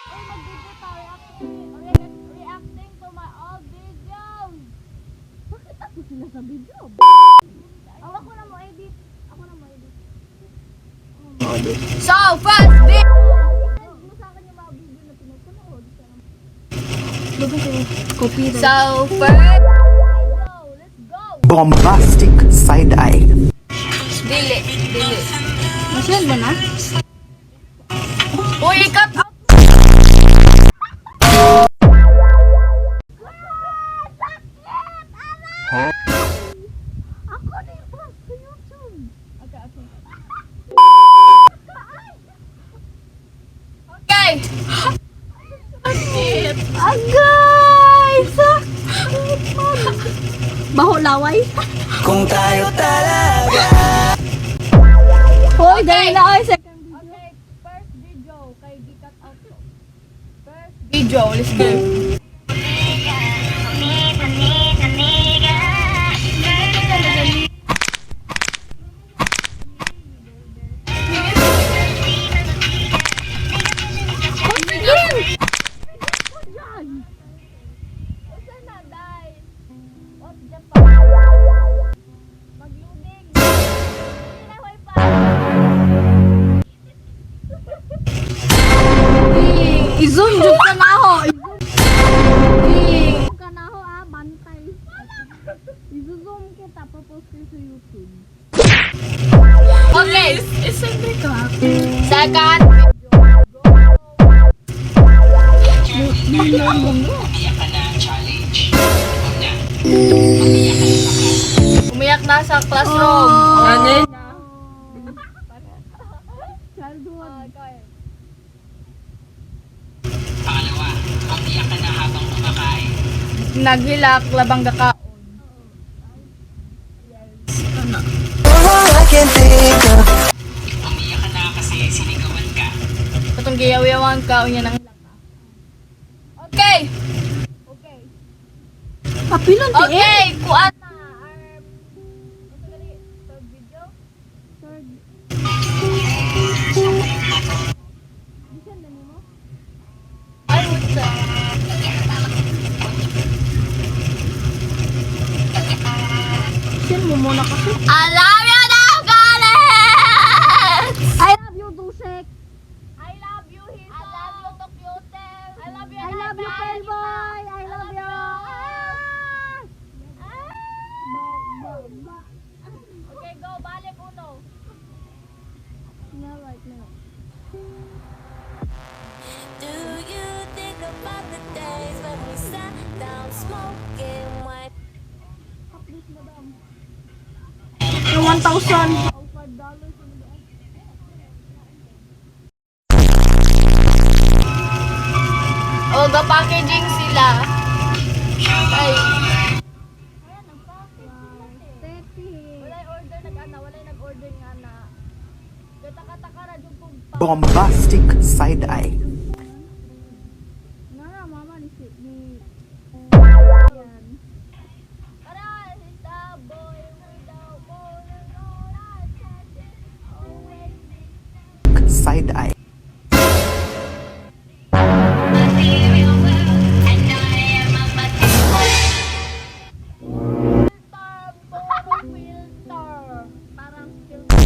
mag-video tayo reacting to my old videos. Bakit ako sila sa video? Ako na mo edit. So, first video! Mo sa akin yung mga video na pinapanood. So, first video. Let's go! Bombastic side eye. Dili. Masyan ba na? Uy, ikat up! Ako na yung post sa YouTube. Okay. Agay! Sakit man! Baho laway? Kung tayo talaga. Hoy, dahil na ay second video. Okay, first video kay Gikat out to. First video, let's go. I-zoom jud ka na ho. I-zoom ka na ho bantay. I-zoom kita propose ko sa YouTube. Okay, Isang ka. second umiyak na sa classroom. Ano? Naghilak labang gakaon. All I can think of. Katong giyaw-yawan ka unya nang hilak. Okay. Kapilon ti eh. Okay, kuan na. Third video. Ay, what's up? Sin mo muna kasi. I love you now, Galet! I love you, Dusek. I love you, Hiso. I love you, Tokyotel. I love you, I love you, Pelboy. I love you. Okay, go. Balik uno. No, right now. Do you think about the days when we sat down smoking wine? Yung 1,000. O, ga-packaging sila. Ay. Walay order nag-ana, walay nag-order nga na. Kataka-taka ra jud kung Bombastic side eye. Nara, mama ni si ni. Yan. para hita boy without more no always. Side eye. Parang filter.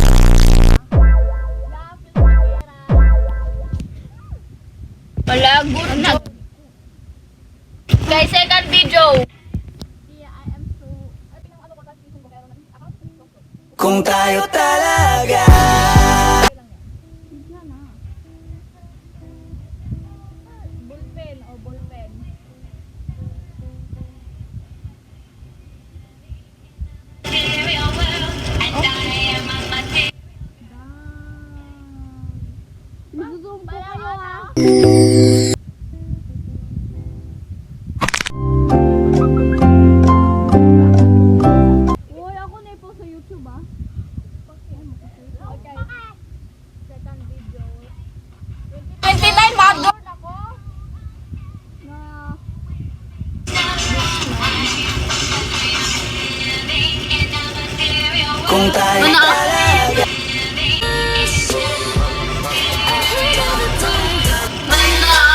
Wala, good na. Okay, second video. Yeah, I am so... Kung tayo talaga. Ballpen o ballpen. Zoom ko kayo ah. Uy, ako na po sa YouTube ah. Okay. Second video. 29, mag-door ako. Na Kung tayo talaga. Mana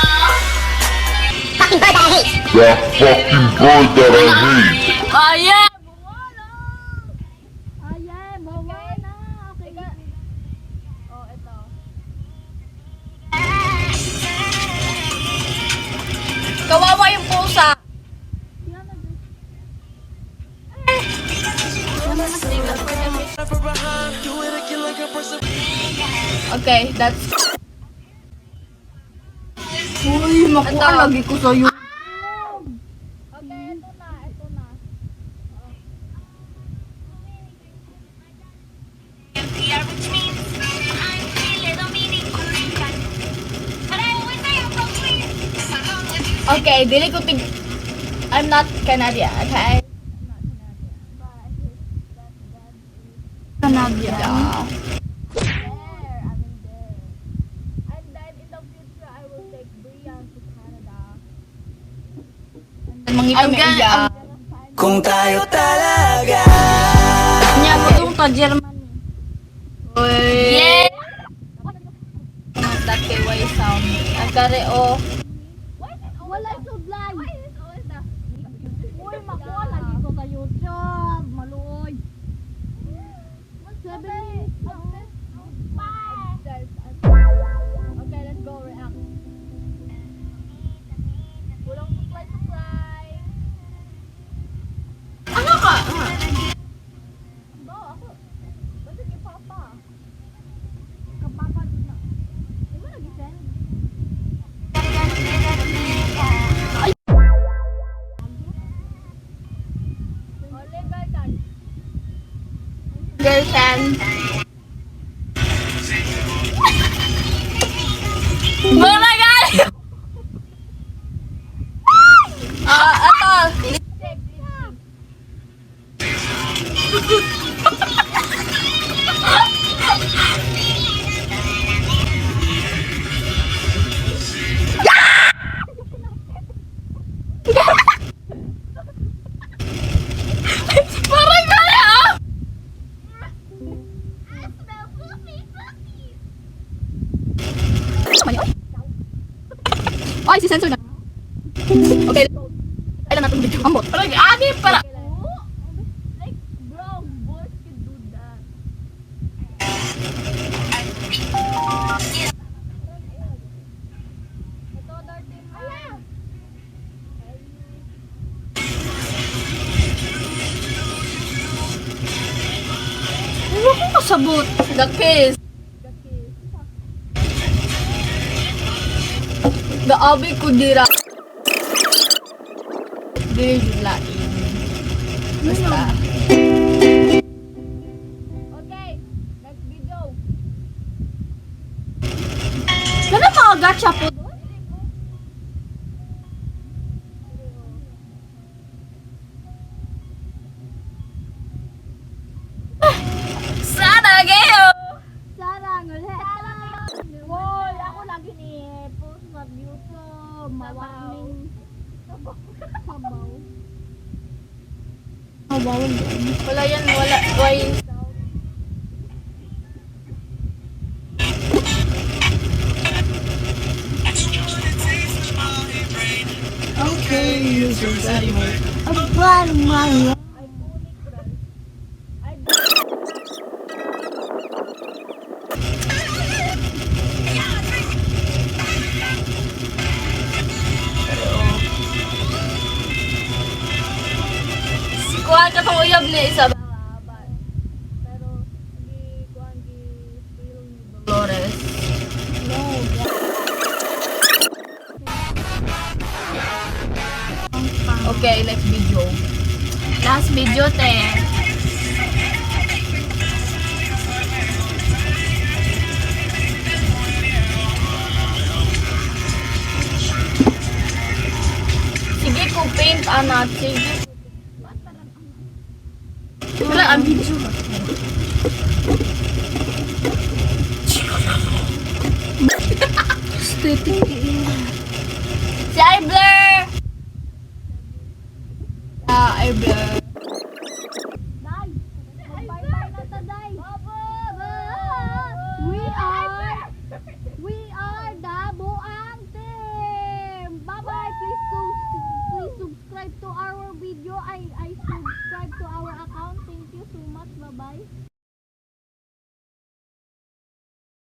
That fucking bird that I hate. Ayan! Ayan, bawa na. Okay. Oh, ito. Kawawa yung pusa. Yan na, Diyos. Okay, that's... Uy, makuha Ito. lagi ko sa'yo. Okay, ito na, ito na. Okay, dili ko tig... I'm not Canadian, okay? Canadian. Yeah. There, I'm in there. And then in the future, I will take Brian to Canada. And I'm gonna- Kung tayo talaga Niya ko itong ta Germany. Yeah! That KY sound. Nagkari o. Wala sublay. Uy, makuha lagi ko sa YouTube. Maluoy. 7 minutes na. Okay, let's go react. Walang supply. Ano ka? Go, ako. Ba't yung papa? Kapapa din na. Di mo nag-send? Oliver Tan. Girlfriend. Oh my God! Ito. Lipstick. Parang gano'n ah! Ay, si sensor na. Okay. Ay lang natin video. Ambot. Parang agi para. Like, bro, boys can do that. Ito, dirty man. Ano ko kasabot? The kiss. The abi ko dira. Dili jud lain. Basta. Okay, next video. Sana mga gacha po. Sana gayo. Sarang ulit. Woy, ako lagi ni post sa YouTube. Mawaning sabaw. Sabaw din. Wala yan, wala. Why? Okay, users anymore. About my life. Kuha ka itong uyab niya isa ba? Pero, kuha feel ni Dolores. Okay, next video. Last video, te. Sige, kung paint, anak. Sige. Wala ang video. Aesthetic. Si Ibler! Ibler. Day, bye-bye na ta, Day. We are the Buang team. Bye-bye. Please babay.